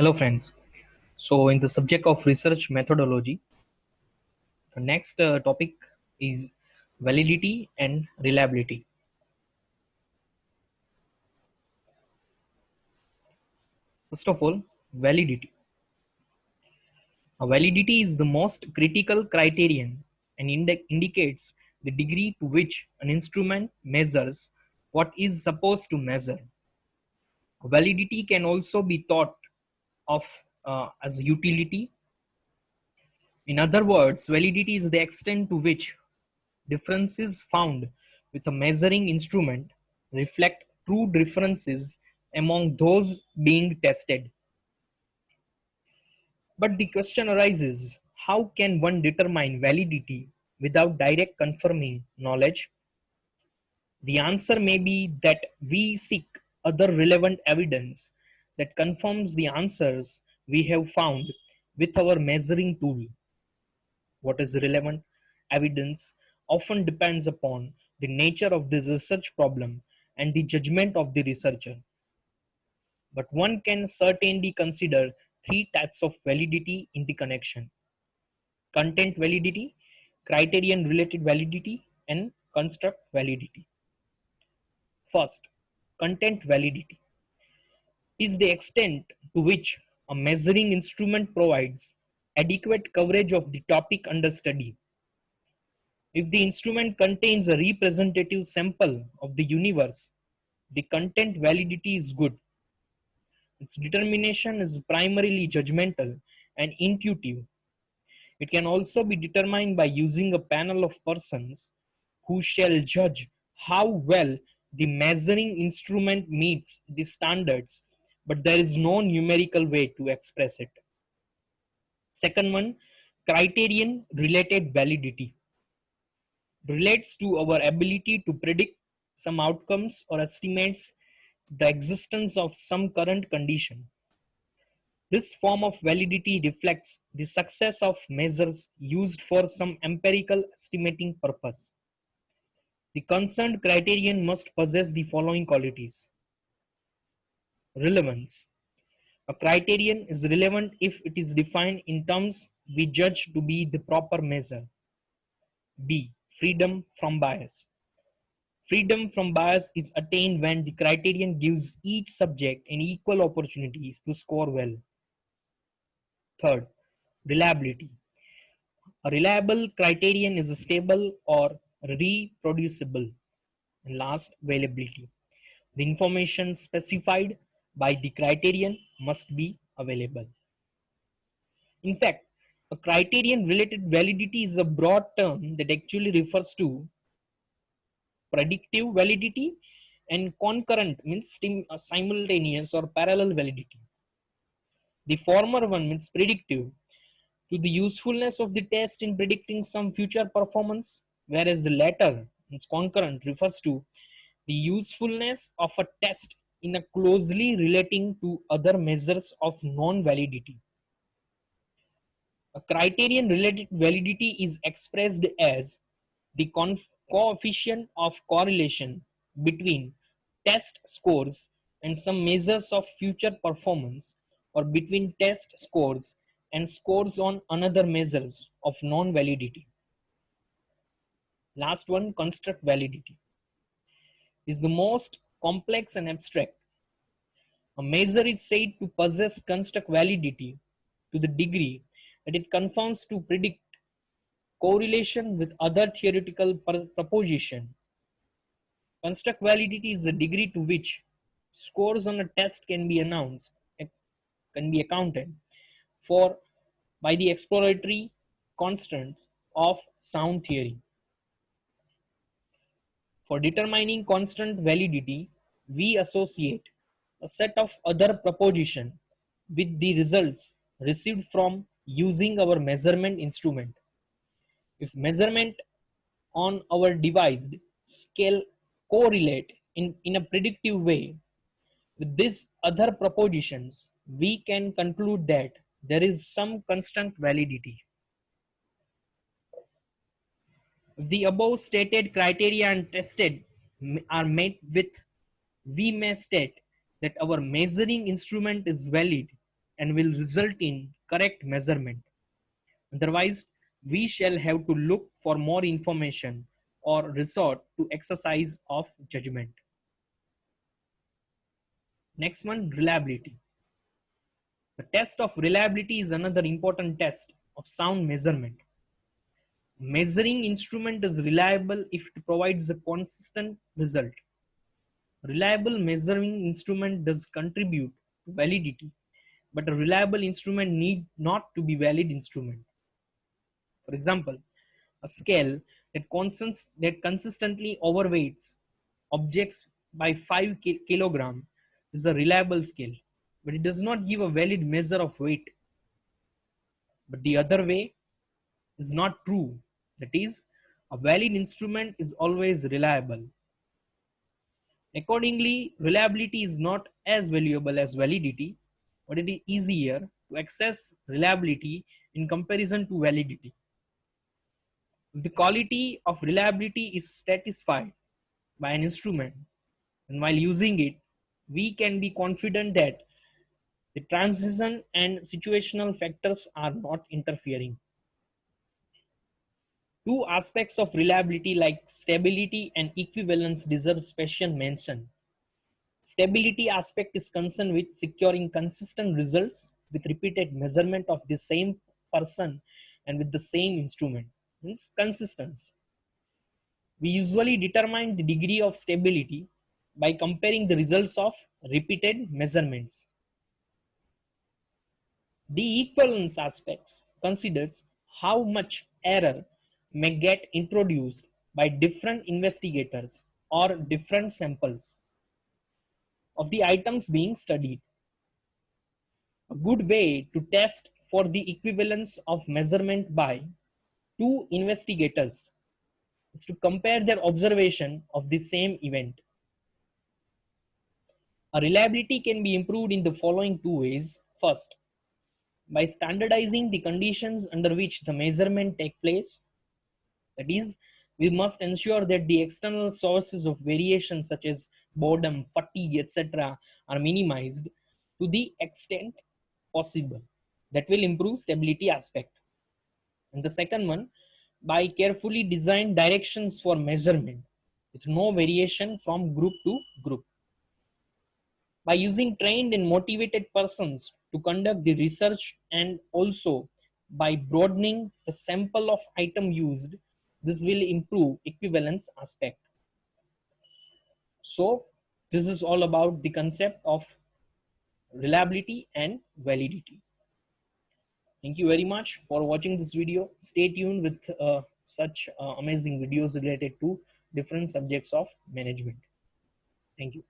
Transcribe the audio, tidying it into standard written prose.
Hello friends. So in the subject of research methodology, the next topic is validity and reliability. First of all, validity. Validity is the most critical criterion and indicates the degree to which an instrument measures what is supposed to measure. Validity can also be thought of as utility. In other words, validity is the extent to which differences found with a measuring instrument reflect true differences among those being tested. But the question arises, how can one determine validity without direct confirming knowledge? The answer may be that we seek other relevant evidence that confirms the answers we have found with our measuring tool. What is relevant evidence often depends upon the nature of the research problem and the judgment of the researcher. But one can certainly consider three types of validity in the connection: content validity, criterion related validity, and construct validity. First, content validity is the extent to which a measuring instrument provides adequate coverage of the topic under study. If the instrument contains a representative sample of the universe, the content validity is good. Its determination is primarily judgmental and intuitive. It can also be determined by using a panel of persons who shall judge how well the measuring instrument meets the standards, but there is no numerical way to express it. Second one, criterion related validity relates to our ability to predict some outcomes or estimates the existence of some current condition. This form of validity reflects the success of measures used for some empirical estimating purpose. The concerned criterion must possess the following qualities. Relevance. A criterion is relevant if it is defined in terms we judge to be the proper measure. B. Freedom from bias. Freedom from bias is attained when the criterion gives each subject an equal opportunities to score well. Third, reliability. A reliable criterion is stable or reproducible. And last, availability. The information specified by the criterion must be available. In fact, a criterion related validity is a broad term that actually refers to predictive validity and concurrent means simultaneous or parallel validity. The former one means predictive to the usefulness of the test in predicting some future performance, whereas the latter means concurrent refers to the usefulness of a test in a closely relating to other measures of non-validity. A criterion related validity is expressed as the coefficient of correlation between test scores and some measures of future performance, or between test scores and scores on another measures of non-validity. Last one, construct validity, is the most complex and abstract. A measure is said to possess construct validity to the degree that it confirms to predict correlation with other theoretical proposition. Construct validity is the degree to which scores on a test can be announced, can be accounted for by the exploratory constants of sound theory. For determining constant validity, we associate a set of other propositions with the results received from using our measurement instrument. If measurement on our devised scale correlate in a predictive way with these other propositions, we can conclude that there is some constant validity. If the above stated criteria and tested are met with, we may state that our measuring instrument is valid and will result in correct measurement. Otherwise, we shall have to look for more information or resort to exercise of judgment. Next one, reliability. The test of reliability is another important test of sound measurement. Measuring instrument is reliable if it provides a consistent result. Reliable measuring instrument does contribute to validity, but a reliable instrument need not to be valid instrument. For example, a scale that consistently overweights objects by 5 kilogram is a reliable scale, but it does not give a valid measure of weight. But the other way is not true. That is, a valid instrument is always reliable. Accordingly, reliability is not as valuable as validity, but it is easier to access reliability in comparison to validity. If the quality of reliability is satisfied by an instrument, and while using it, we can be confident that the transition and situational factors are not interfering. Two aspects of reliability like stability and equivalence deserve special mention. Stability aspect is concerned with securing consistent results with repeated measurement of the same person and with the same instrument. Means consistency. We usually determine the degree of stability by comparing the results of repeated measurements. The equivalence aspects considers how much error may get introduced by different investigators or different samples of the items being studied. A good way to test for the equivalence of measurement by two investigators is to compare their observation of the same event. A reliability can be improved in the following two ways. First, by standardizing the conditions under which the measurement take place. That is, we must ensure that the external sources of variation such as boredom, fatigue, etc. are minimized to the extent possible. That will improve stability aspect. And the second one, by carefully designed directions for measurement with no variation from group to group. By using trained and motivated persons to conduct the research and also by broadening the sample of item used, this will improve equivalence aspect. So this is all about the concept of reliability and validity. Thank you very much for watching this video. Stay tuned with such amazing videos related to different subjects of management. Thank you.